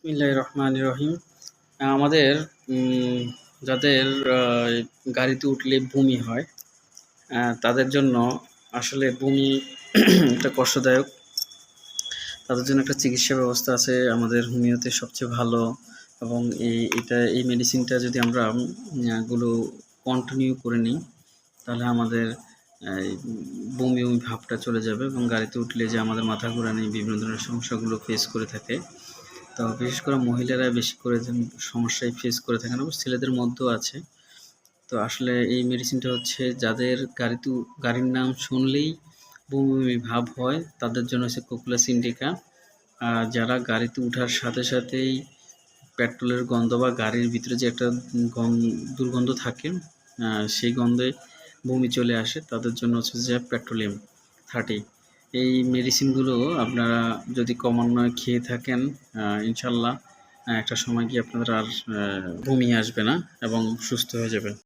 বিসমিল্লাহির রহমানির রহিম। আমাদের যাদের গাড়িতে উঠলে বমি হয়, তাদের জন্য আসলে বমি একটা কষ্টদায়ক। তাদের জন্য একটা চিকিৎসা ব্যবস্থা আছে আমাদের হোমিওতে সবচেয়ে ভালো, এবং এই মেডিসিনটা যদি আমরা গুলো কন্টিনিউ করে নিই, তাহলে আমাদের এই বমি ভাবটা চলে যাবে, এবং গাড়িতে উঠলে যে আমাদের মাথা ঘোরানি বিভিন্ন ধরনের সমস্যাগুলো ফেস করে থাকে। তো বিশেষ করে মহিলারা বেশি করে সমস্যায় ফেস করে থাকেন, এবং ছেলেদের মধ্যেও আছে। তো আসলে এই মেডিসিনটা হচ্ছে যাদের গাড়ির নাম শুনলেই বমি বমি ভাব হয়, তাদের জন্য হচ্ছে কোকুলাস ইন্ডিকা। আর যারা গাড়িতে ওঠার সাথে সাথেই পেট্রোলের গন্ধ বা গাড়ির ভিতরে যে একটা দুর্গন্ধ থাকে, সেই গন্ধে বমি চলে আসে, তাদের জন্য হচ্ছে যে পেট্রোলিয়াম 30। এই মেডিসিনগুলো আপনারা যদি ক্রমান্বয়ে খেয়ে থাকেন, ইনশাল্লাহ একটা সময় গিয়ে আপনাদের আর বমি আসবে না এবং সুস্থ হয়ে যাবেন।